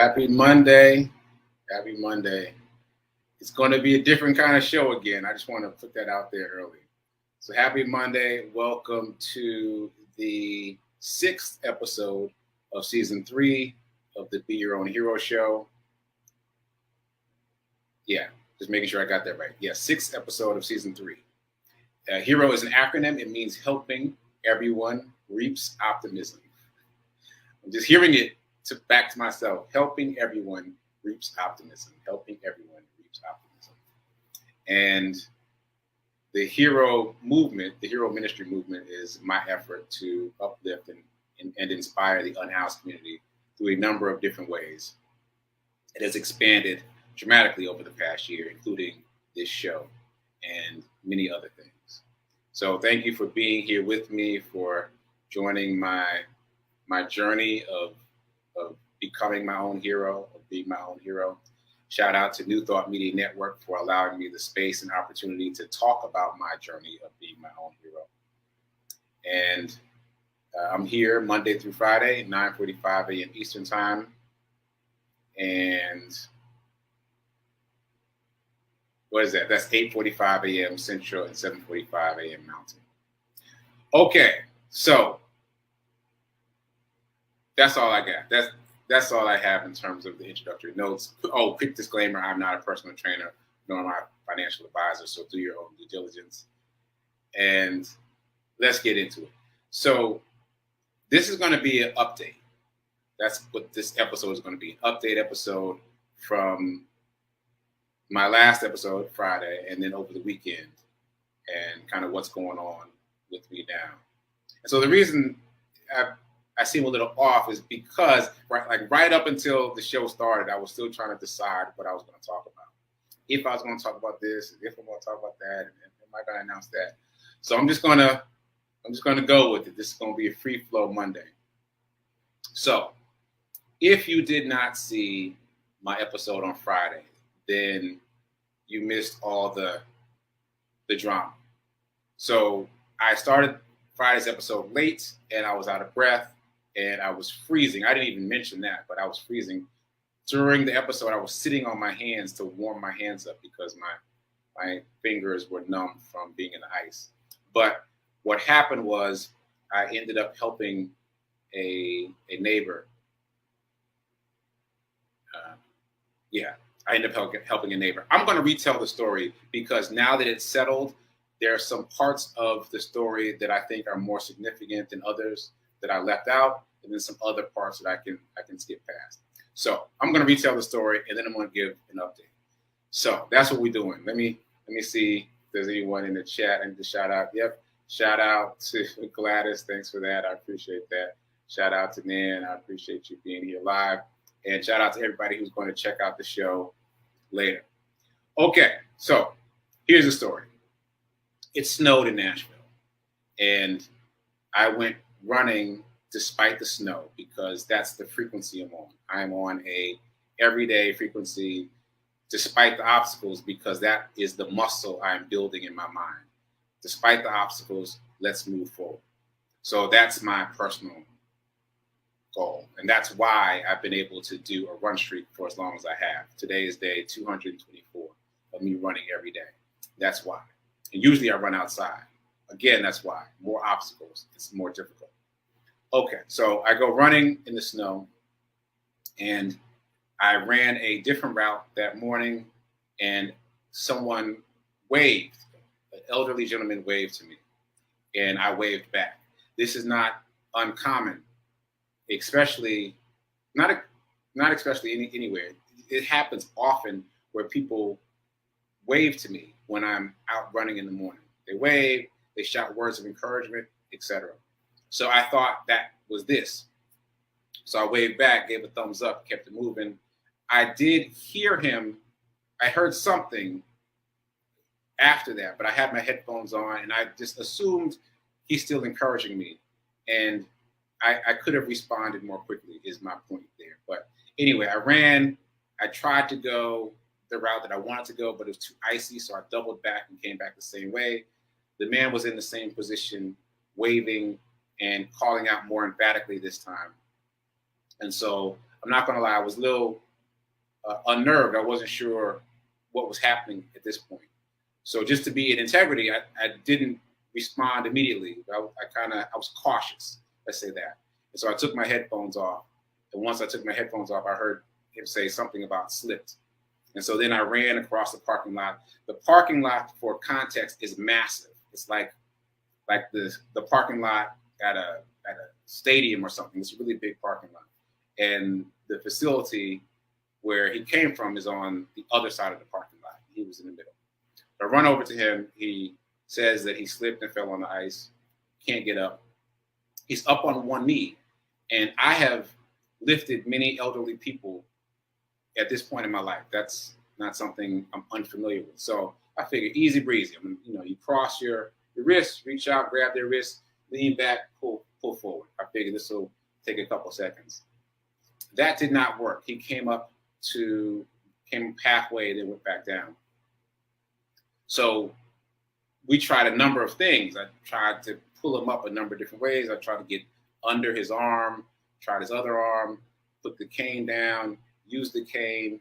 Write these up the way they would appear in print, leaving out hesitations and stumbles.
Happy Monday. Happy Monday. It's going to be a different kind of show again. I just want to put that out there early. So happy Monday. Welcome to the 6th episode of season 3 of the Be Your Own Hero show. Yeah, just making sure I got that right. Yeah, 6th episode of season 3. HERO is an acronym. It means helping everyone reaps optimism. I'm just hearing it back to myself. Helping everyone reaps optimism. Helping everyone reaps optimism. And the HERO movement, the HERO ministry movement, is my effort to uplift and inspire the unhoused community through a number of different ways. It has expanded dramatically over the past year, including this show and many other things. So thank you for being here with me, for joining my journey of becoming my own hero, of being my own hero. Shout out to New Thought Media Network for allowing me the space and opportunity to talk about my journey of being my own hero. And I'm here Monday through Friday, 9:45 a.m. Eastern Time. And what is that? That's 8:45 a.m. Central and 7:45 a.m. Mountain. Okay, so that's all I got. That's all I have in terms of the introductory notes. Oh, quick disclaimer, I'm not a personal trainer, nor am I a financial advisor, so do your own due diligence. And let's get into it. So this is going to be an update. That's what this episode is going to be, an update episode from my last episode, Friday, and then over the weekend, and kind of what's going on with me now. And so the reason I seem a little off is because right up until the show started, I was still trying to decide what I was going to talk about. If I was going to talk about this, if I'm going to talk about that, and am I going to announce that? So I'm just going to go with it. This is going to be a free flow Monday. So if you did not see my episode on Friday, then you missed all the drama. So I started Friday's episode late, and I was out of breath, and I was freezing. I didn't even mention that, but I was freezing. During the episode, I was sitting on my hands to warm my hands up because my fingers were numb from being in the ice. But what happened was I ended up helping a neighbor. I ended up helping a neighbor. I'm going to retell the story because now that it's settled, there are some parts of the story that I think are more significant than others that I left out, and then some other parts that I can skip past. So I'm going to retell the story, and then I'm going to give an update. So that's what we're doing. Let me see if there's anyone in the chat. I need to shout out. Yep, shout out to Gladys. Thanks for that. I appreciate that. Shout out to Nan. I appreciate you being here live. And shout out to everybody who's going to check out the show later. Okay, so here's the story. It snowed in Nashville, and I went running despite the snow because that's the frequency I'm on. I'm on a everyday frequency despite the obstacles because that is the muscle I'm building in my mind. Despite the obstacles, let's move forward. So that's my personal goal. And that's why I've been able to do a run streak for as long as I have. Today is day 224 of me running every day. That's why. And usually I run outside. Again, that's why. More obstacles. It's more difficult. Okay, so I go running in the snow, and I ran a different route that morning, and someone waved. An elderly gentleman waved to me, and I waved back. This is not uncommon. Especially, not especially anywhere. It happens often where people wave to me when I'm out running in the morning. They wave, they shout words of encouragement, etc. So I thought that was this. So I waved back, gave a thumbs up, kept it moving. I did hear him. I heard something after that, but I had my headphones on, and I just assumed he's still encouraging me. And I could have responded more quickly is my point there. But anyway, I ran. I tried to go the route that I wanted to go, but it was too icy, so I doubled back and came back the same way. The man was in the same position, waving and calling out more emphatically this time. And so I'm not going to lie, I was a little unnerved. I wasn't sure what was happening at this point. So just to be in integrity, I didn't respond immediately. I was cautious, let's say that. And so I took my headphones off. And once I took my headphones off, I heard him say something about slipped. And so then I ran across the parking lot. The parking lot, for context, is massive. It's like the parking lot at a stadium or something. It's a really big parking lot. And the facility where he came from is on the other side of the parking lot. He was in the middle. I run over to him. He says that he slipped and fell on the ice, can't get up. He's up on one knee. And I have lifted many elderly people at this point in my life. That's not something I'm unfamiliar with. So I figured easy breezy. I mean, you cross your wrist, reach out, grab their wrist, lean back, pull forward. I figured this will take a couple seconds. That did not work. He came halfway, then went back down. So we tried a number of things. I tried to pull him up a number of different ways. I tried to get under his arm, tried his other arm, put the cane down, use the cane.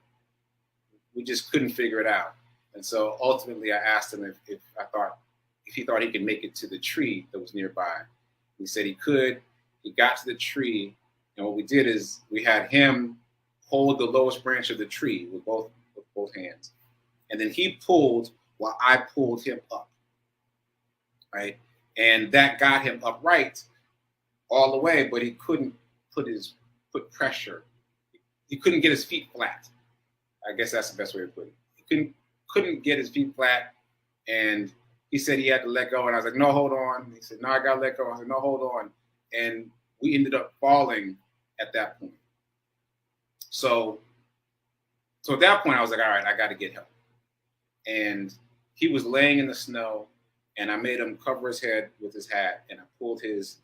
We just couldn't figure it out. And so ultimately I asked him if he thought he could make it to the tree that was nearby. He said he could. He got to the tree, and what we did is we had him hold the lowest branch of the tree with both hands. And then he pulled while I pulled him up. Right? And that got him upright all the way, but he couldn't put pressure. He couldn't get his feet flat. I guess that's the best way to put it. He couldn't get his feet flat, and he said he had to let go. And I was like, no, hold on. He said, no, I got to let go. I said, no, hold on. And we ended up falling at that point. So at that point, I was like, all right, I got to get help. And he was laying in the snow, and I made him cover his head with his hat, and I pulled his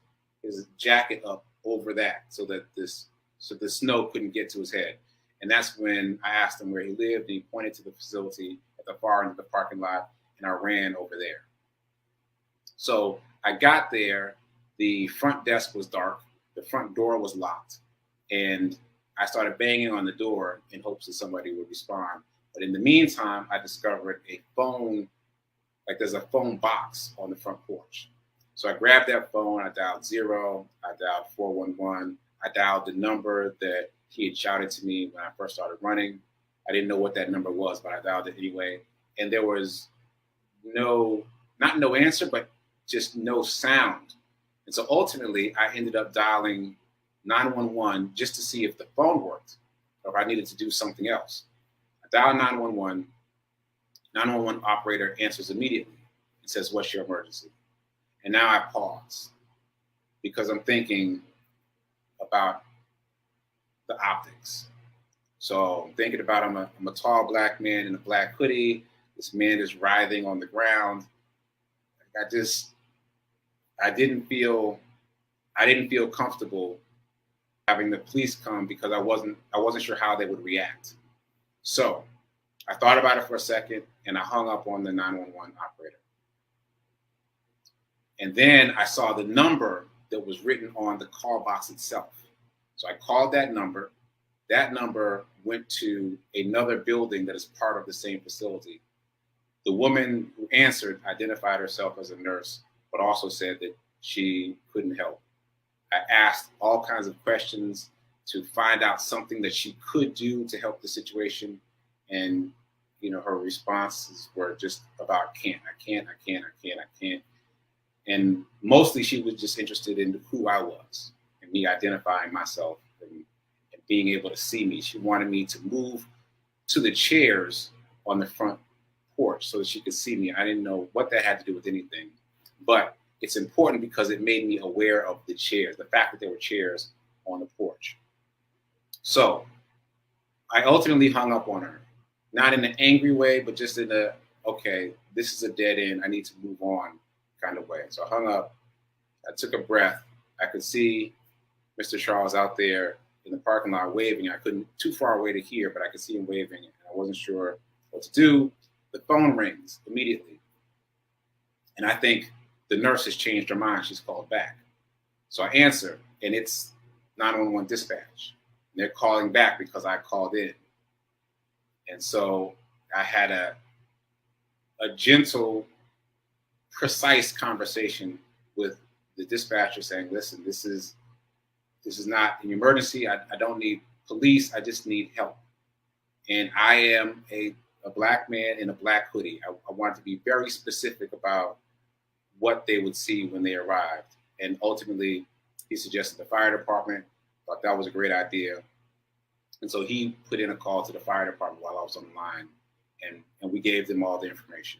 jacket up over that so the snow couldn't get to his head. And that's when I asked him where he lived, and he pointed to the facility at the far end of the parking lot, and I ran over there. So I got there, the front desk was dark, the front door was locked, and I started banging on the door in hopes that somebody would respond. But in the meantime, I discovered a phone, like there's a phone box on the front porch. So I grabbed that phone, I dialed 0, I dialed 411, I dialed the number that he had shouted to me when I first started running. I didn't know what that number was, but I dialed it anyway. And there was not no answer, but just no sound. And so ultimately, I ended up dialing 911 just to see if the phone worked or if I needed to do something else. I dialed 911. 911 operator answers immediately and says, "What's your emergency?" And now I pause because I'm thinking about the optics. So I'm thinking about I'm a tall black man in a black hoodie. This man is writhing on the ground. I didn't feel comfortable having the police come because I wasn't sure how they would react. So I thought about it for a second and I hung up on the 911 operator. And then I saw the number that was written on the call box itself. So I called that number. That number went to another building that is part of the same facility. The woman who answered identified herself as a nurse, but also said that she couldn't help. I asked all kinds of questions to find out something that she could do to help the situation. And, her responses were just about, I can't. And mostly she was just interested in who I was and me identifying myself and being able to see me. She wanted me to move to the chairs on the front porch so that she could see me. I didn't know what that had to do with anything, but it's important because it made me aware of the chairs, the fact that there were chairs on the porch. So I ultimately hung up on her, not in an angry way, but just in a, okay, this is a dead end. I need to move on kind of way. So I hung up. I took a breath. I could see Mr. Charles out there in the parking lot waving. I couldn't too far away to hear, but I could see him waving. And I wasn't sure what to do. The phone rings immediately. And I think the nurse has changed her mind. She's called back. So I answer, and it's 911 dispatch. they're calling back because I called in. And so I had a gentle, precise conversation with the dispatcher saying, listen, this is not an emergency. I don't need police. I just need help. And I am a black man in a black hoodie. I wanted to be very specific about what they would see when they arrived. And ultimately, he suggested the fire department. Thought that was a great idea. And so he put in a call to the fire department while I was on the line, and we gave them all the information.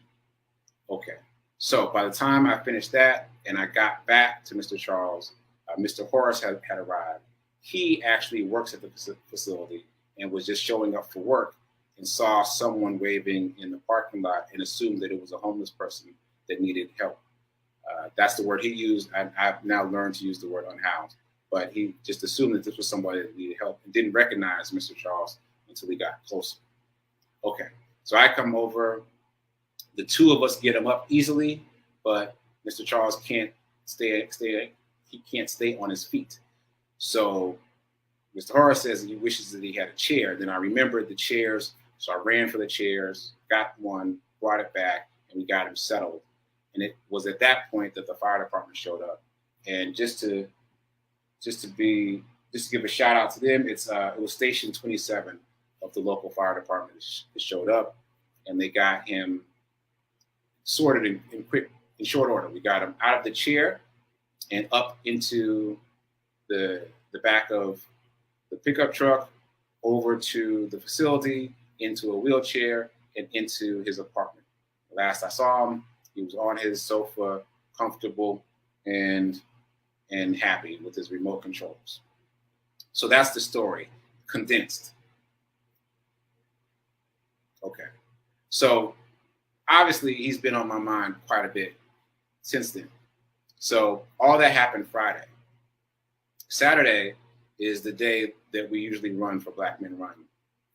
Okay. So by the time I finished that and I got back to Mr. Charles, Mr. Horace had arrived. He actually works at the facility and was just showing up for work and saw someone waving in the parking lot and assumed that it was a homeless person that needed help. That's the word he used. I've now learned to use the word unhoused. But he just assumed that this was somebody that needed help and didn't recognize Mr. Charles until he got closer. Okay, so I come over. The two of us get him up easily, but Mr. Charles can't stay. He can't stay on his feet. So Mr. Horace says he wishes that he had a chair. Then I remembered the chairs, so I ran for the chairs, got one, brought it back, and we got him settled. And it was at that point that the fire department showed up. And just to give a shout out to them, it was Station 27 of the local fire department that showed up, and they got him sorted in short order. We got him out of the chair and up into the back of the pickup truck, over to the facility, into a wheelchair, and into his apartment. Last I saw him, he was on his sofa, comfortable and happy with his remote controls. So that's the story, condensed. Okay. So obviously he's been on my mind quite a bit since then. So all that happened Friday. Saturday is the day that we usually run for Black Men Run.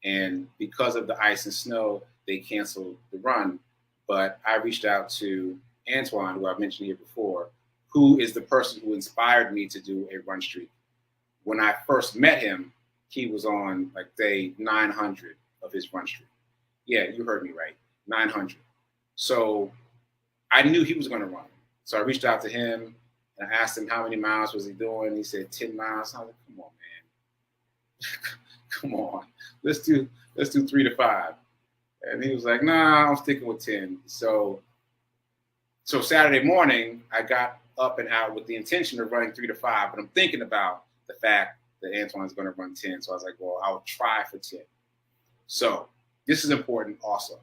And because of the ice and snow, they canceled the run. But I reached out to Antoine, who I've mentioned here before, who is the person who inspired me to do a run streak. When I first met him, he was on like day 900 of his run streak. Yeah, you heard me right, 900. So I knew he was going to run. So I reached out to him and I asked him how many miles was he doing. He said 10 miles. I was like, come on, man. Come on. Let's do 3 to 5. And he was like, nah, I'm sticking with 10. So Saturday morning, I got up and out with the intention of running 3 to 5, but I'm thinking about the fact that Antoine's going to run 10. So I was like, well, I'll try for 10. So this is important also.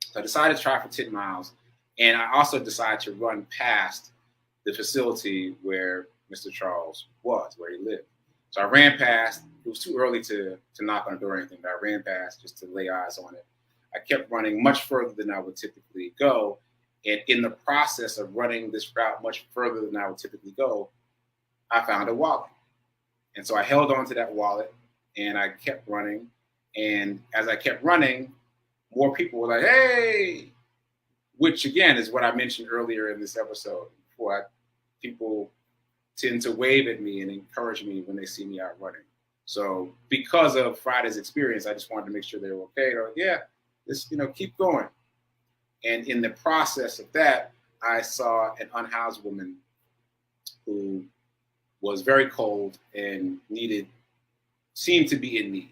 So I decided to try for 10 miles. And I also decided to run past the facility where Mr. Charles was, where he lived. So I ran past. It was too early to knock on the door or anything, but I ran past just to lay eyes on it. I kept running much further than I would typically go. And in the process of running this route much further than I would typically go, I found a wallet. And so I held on to that wallet and I kept running. And as I kept running, more people were like, hey, which again is what I mentioned earlier in this episode. People tend to wave at me and encourage me when they see me out running. So because of Friday's experience, I just wanted to make sure they were okay. Or yeah, just keep going. And in the process of that, I saw an unhoused woman who was very cold and seemed to be in need.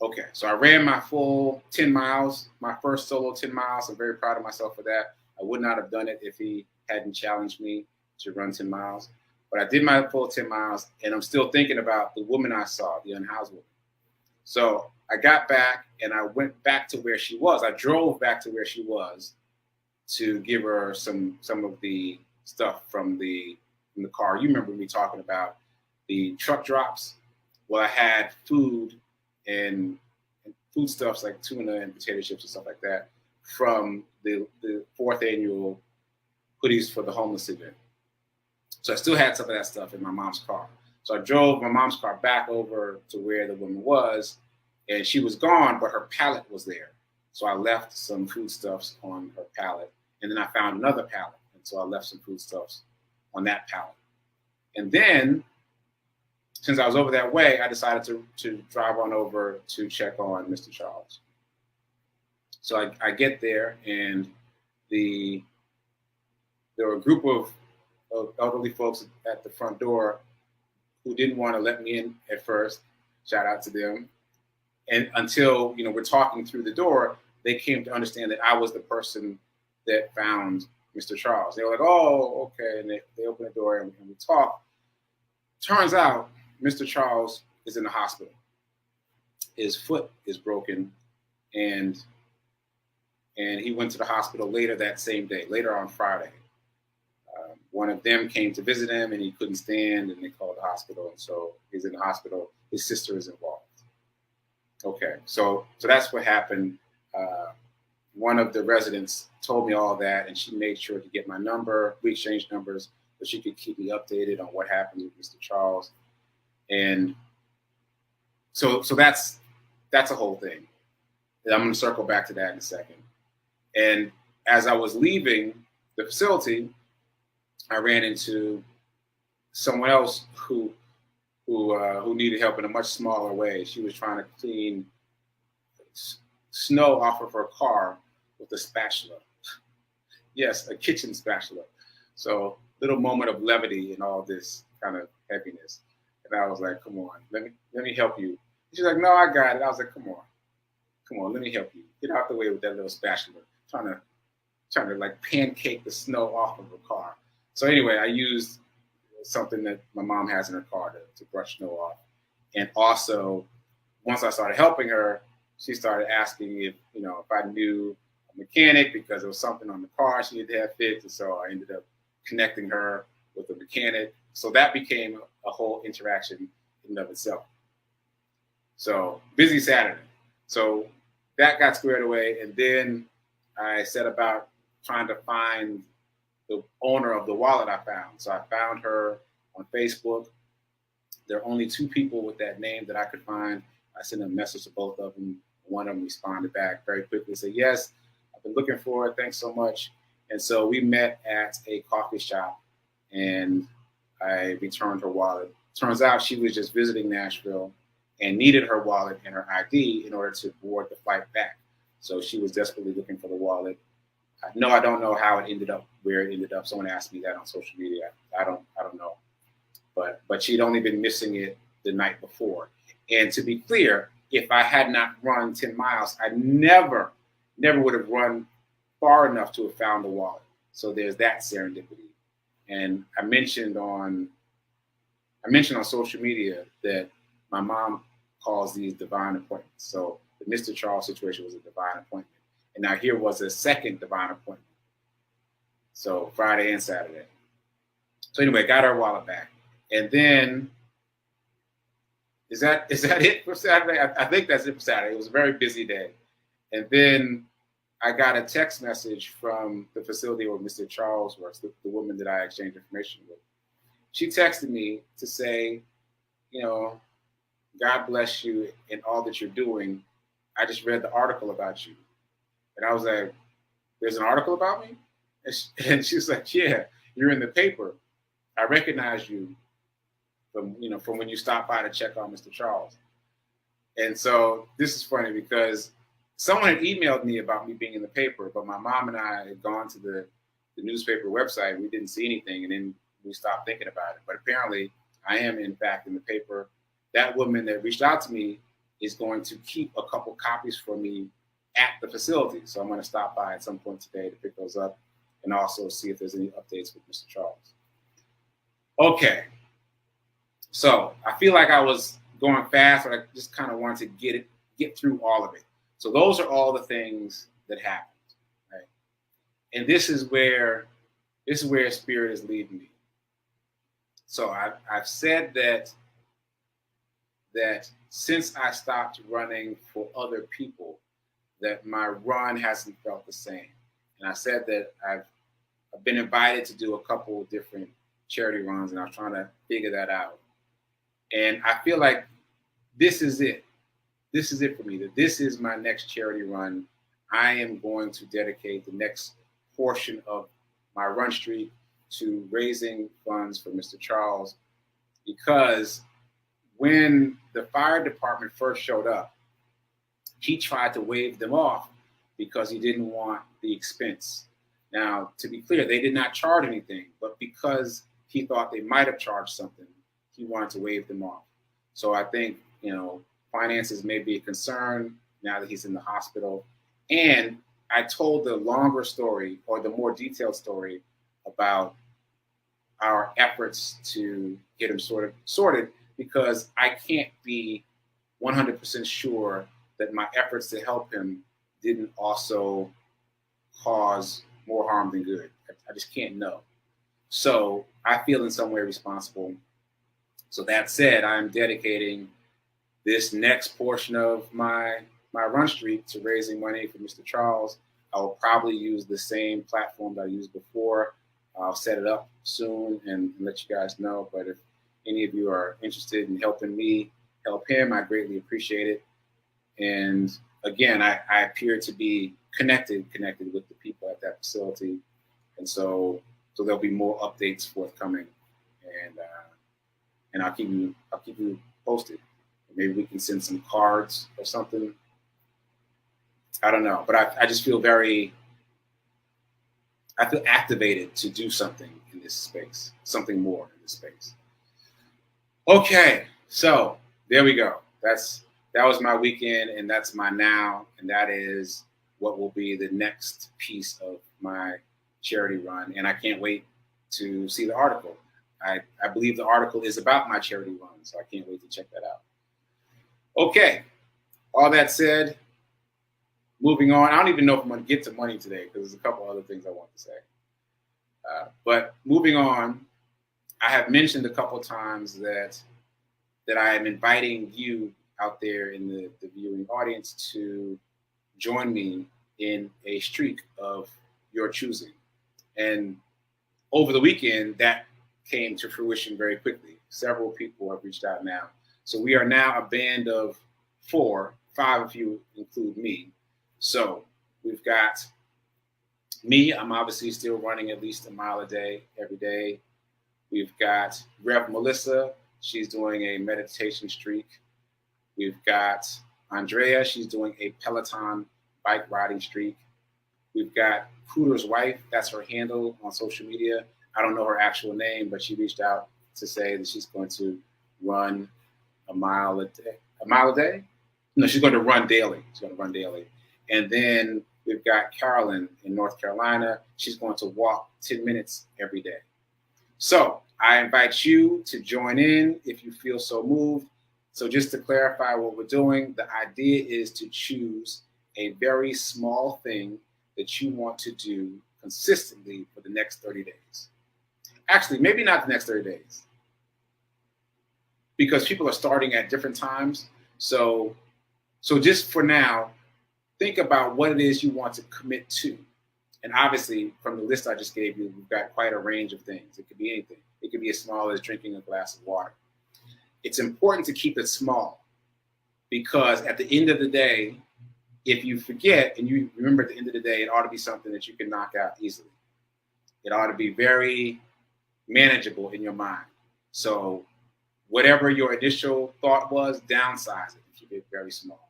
Okay, so I ran my full 10 miles, my first solo 10 miles. I'm very proud of myself for that. I would not have done it if he hadn't challenged me to run 10 miles. But I did my full 10 miles, and I'm still thinking about the woman I saw, the unhoused woman. So I got back, and I went back to where she was. I drove back to where she was to give her some of the stuff from the car. You remember me talking about the truck drops? Well, I had food and foodstuffs like tuna and potato chips and stuff like that from the 4th annual Hoodies for the Homeless event. So I still had some of that stuff in my mom's car. So I drove my mom's car back over to where the woman was, and she was gone, but her pallet was there. So I left some foodstuffs on her pallet, and then I found another pallet. And so I left some foodstuffs on that pallet. And then since I was over that way, I decided to drive on over to check on Mr. Charles. So I get there, and there were a group of elderly folks at the front door who didn't want to let me in at first. Shout out to them. And until, we're talking through the door, they came to understand that I was the person that found Mr. Charles. They were like, oh, okay. And they opened the door and we talked. Turns out Mr. Charles is in the hospital. His foot is broken, and he went to the hospital later that same day, later on Friday. One of them came to visit him, and he couldn't stand, and they called the hospital, and so he's in the hospital. His sister is involved. Okay, so that's what happened. One of the residents told me all that, and she made sure to get my number. We exchanged numbers so she could keep me updated on what happened with Mr. Charles. And so that's a whole thing. And I'm going to circle back to that in a second. And as I was leaving the facility, I ran into someone else who needed help in a much smaller way. She was trying to clean snow off of her car with a spatula. Yes, a kitchen spatula. So little moment of levity in all this kind of heaviness. And I was like, come on, let me help you. She's like, no, I got it. I was like, come on, let me help you. Get out the way with that little spatula. Trying to like pancake the snow off of her car. So anyway, I used something that my mom has in her car to brush snow off. And also, once I started helping her, she started asking if I knew a mechanic, because there was something on the car she needed to have fixed. And so I ended up connecting her with a mechanic. So that became a whole interaction in and of itself. So busy Saturday. So that got squared away. And then I set about trying to find the owner of the wallet I found. So I found her on Facebook. There are only 2 people with that name that I could find. I sent a message to both of them. One of them responded back very quickly, said, yes, I've been looking for it. Thanks so much. And so we met at a coffee shop, and I returned her wallet. Turns out she was just visiting Nashville and needed her wallet and her ID in order to board the flight back. So she was desperately looking for the wallet. No, I don't know how it ended up, where it ended up. Someone asked me that on social media. I don't know. But she'd only been missing it the night before. And to be clear, if I had not run 10 miles, I never would have run far enough to have found the wallet. So there's that serendipity. And I mentioned on social media that my mom calls these divine appointments. So the Mr. Charles situation was a divine appointment. And now here was a second divine appointment. So Friday and Saturday. So anyway, got our wallet back. And then, is that it for Saturday? I think that's it for Saturday. It was a very busy day. And then I got a text message from the facility where Mr. Charles works, the woman that I exchanged information with. She texted me to say, God bless you in all that you're doing. I just read the article about you. And I was like, there's an article about me? And she's like, yeah, you're in the paper. I recognize you from when you stopped by to check on Mr. Charles. And so this is funny because someone had emailed me about me being in the paper, but my mom and I had gone to the newspaper website. We didn't see anything, and then we stopped thinking about it. But apparently I am, in fact, in the paper. That woman that reached out to me is going to keep a couple copies for me at the facility. So I'm going to stop by at some point today to pick those up and also see if there's any updates with Mr. Charles. Okay. So I feel like I was going fast, but I just kind of wanted to get through all of it. So those are all the things that happened, right? And this is where Spirit is leading me. So I've said that since I stopped running for other people, that my run hasn't felt the same. And I said that I've been invited to do a couple of different charity runs, and I'm trying to figure that out. And I feel like this is it. This is it for me, that this is my next charity run. I am going to dedicate the next portion of my run streak to raising funds for Mr. Charles, because when the fire department first showed up, he tried to waive them off because he didn't want the expense. Now, to be clear, they did not charge anything, but because he thought they might have charged something, he wanted to waive them off. So I think, finances may be a concern now that he's in the hospital. And I told the longer story, or the more detailed story, about our efforts to get him sorted, because I can't be 100% sure that my efforts to help him didn't also cause more harm than good. I just can't know. So I feel in some way responsible. So that said, I'm dedicating this next portion of my run streak to raising money for Mr. Charles. I will probably use the same platform that I used before. I'll set it up soon and let you guys know. But if any of you are interested in helping me help him, I greatly appreciate it. And again, I appear to be connected with the people at that facility. And so there'll be more updates forthcoming. And I'll keep you posted. Maybe we can send some cards or something. I don't know, but I just feel I feel activated to do something in this space, something more in this space. Okay, so there we go. That was my weekend, and that's my now, and that is what will be the next piece of my charity run. And I can't wait to see the article. I believe the article is about my charity run, so I can't wait to check that out. Okay, all that said, moving on. I don't even know if I'm going to get to money today because there's a couple other things I want to say. But moving on, I have mentioned a couple times that I am inviting you out there in the viewing audience to join me in a streak of your choosing. And over the weekend, that came to fruition very quickly. Several people have reached out now. So we are now a band of 4, 5 if you include me. So we've got me. I'm obviously still running at least a mile a day, every day. We've got Rev Melissa. She's doing a meditation streak. We've got Andrea. She's doing a Peloton bike riding streak. We've got Cooter's wife. That's her handle on social media. I don't know her actual name, but she reached out to say that she's going to run a mile a day. A mile a day? No, she's going to run daily. She's going to run daily. And then we've got Carolyn in North Carolina. She's going to walk 10 minutes every day. So I invite you to join in if you feel so moved. So just to clarify what we're doing, the idea is to choose a very small thing that you want to do consistently for the next 30 days. Actually, maybe not the next 30 days, because people are starting at different times. So just for now, think about what it is you want to commit to. And obviously, from the list I just gave you, we've got quite a range of things. It could be anything. It could be as small as drinking a glass of water. It's important to keep it small, because at the end of the day, if you forget and you remember at the end of the day, it ought to be something that you can knock out easily. It ought to be very manageable in your mind. So whatever your initial thought was, downsize it and keep it very small.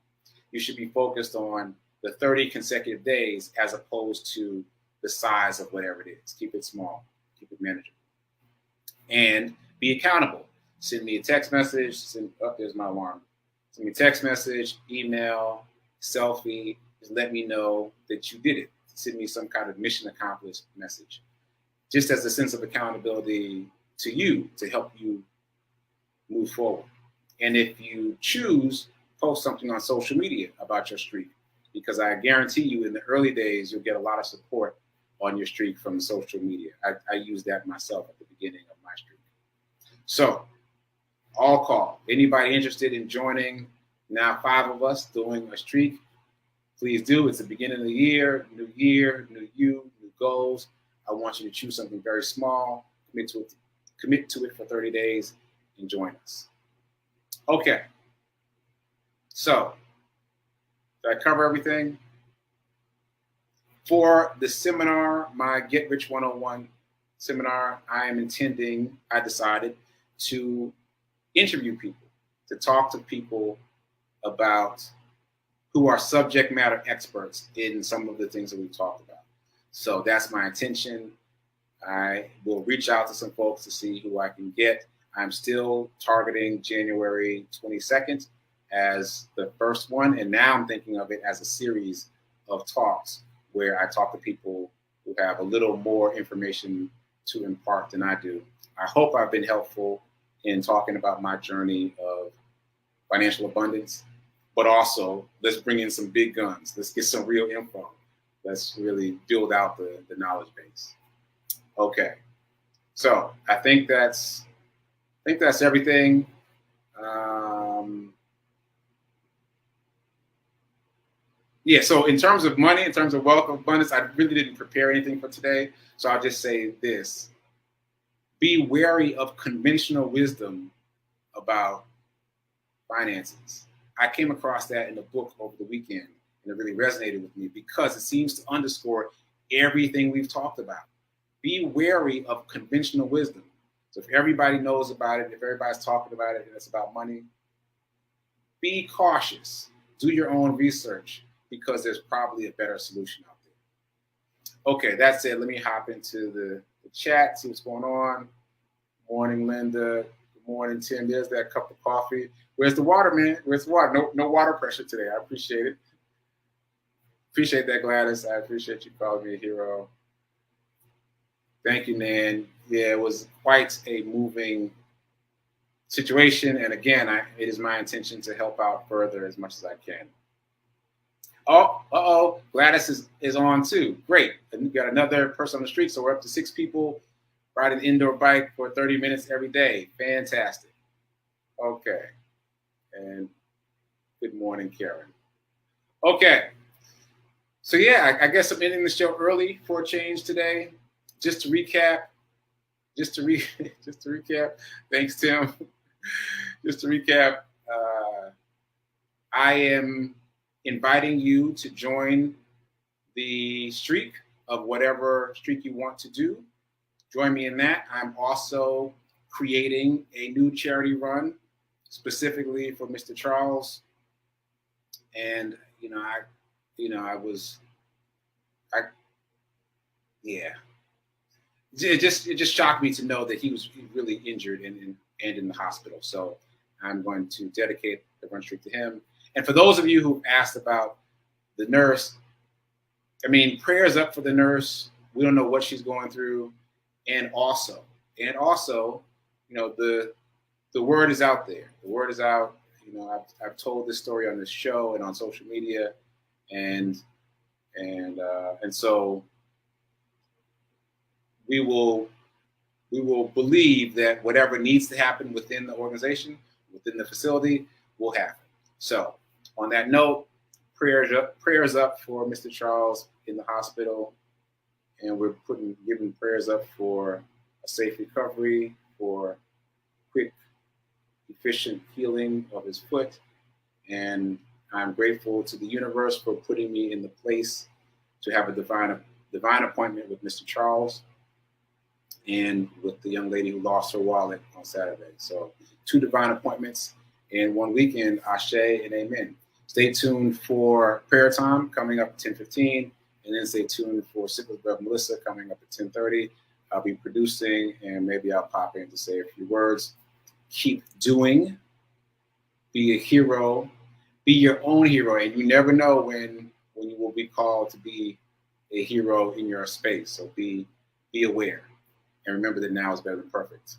You should be focused on the 30 consecutive days as opposed to the size of whatever it is. Keep it small, keep it manageable. And be accountable. Send me a text message. There's my alarm. Send me a text message, email, selfie. Just let me know that you did it. Send me some kind of mission accomplished message. Just as a sense of accountability to you, to help you move forward. And if you choose, post something on social media about your streak, because I guarantee you in the early days, you'll get a lot of support on your streak from social media. I use that myself at the beginning of my streak. So all call. Anybody interested in joining now 5 of us doing a streak, please do. It's the beginning of the year, new you, new goals. I want you to choose something very small, commit to it for 30 days, and join us. Okay. So, did I cover everything? For the seminar, my Get Rich 101 seminar, I decided to interview people, to talk to people about who are subject matter experts in some of the things that we've talked about. So that's my intention. I will reach out to some folks to see who I can get. I'm still targeting January 22nd as the first one. And now I'm thinking of it as a series of talks where I talk to people who have a little more information to impart than I do. I hope I've been helpful in talking about my journey of financial abundance, but also let's bring in some big guns. Let's get some real info. Let's really build out the knowledge base. Okay, so I think that's everything. Yeah, so in terms of money, in terms of wealth abundance, I really didn't prepare anything for today. So I'll just say this. Be wary of conventional wisdom about finances. I came across that in a book over the weekend, and it really resonated with me because it seems to underscore everything we've talked about. Be wary of conventional wisdom. So if everybody knows about it, if everybody's talking about it and it's about money, be cautious. Do your own research because there's probably a better solution out there. Okay, that's it. Let me hop into the chat, see what's going on. Morning, Linda. Good morning, Tim. There's that cup of coffee. Where's the water, man? Where's the water? No water pressure today. I appreciate it. Appreciate that, Gladys. I appreciate you calling me a hero. Thank you, Nan. Yeah, it was quite a moving situation. And again, it is my intention to help out further as much as I can. Oh, Gladys is on too. Great. And we got another person on the street. So we're up to 6 people riding an indoor bike for 30 minutes every day. Fantastic. Okay. And good morning, Karen. Okay. So yeah, I guess I'm ending the show early for a change today. Just to recap. Thanks, Tim. Just to recap, I am inviting you to join the streak of whatever streak you want to do. Join me in that. I'm also creating a new charity run specifically for Mr. Charles. And it just shocked me to know that he was really injured and in the hospital. So I'm going to dedicate the run streak to him. And for those of you who've asked about the nurse, I mean, prayers up for the nurse. We don't know what she's going through. And also, the word is out there. The word is out. I've told this story on this show and on social media, and so we will believe that whatever needs to happen within the organization, within the facility, will happen. So on that note, prayers up for Mr. Charles in the hospital, and we're giving prayers up for a safe recovery, for quick, efficient healing of his foot. And I'm grateful to the universe for putting me in the place to have a divine appointment with Mr. Charles and with the young lady who lost her wallet on Saturday. So 2 divine appointments in 1 weekend. Ashe and amen. Stay tuned for prayer time coming up at 10:15, and then stay tuned for Sip with Rev Melissa coming up at 10:30. I'll be producing, and maybe I'll pop in to say a few words. Keep doing. Be a hero. Be your own hero, and you never know when you will be called to be a hero in your space. So be aware, and remember that now is better than perfect.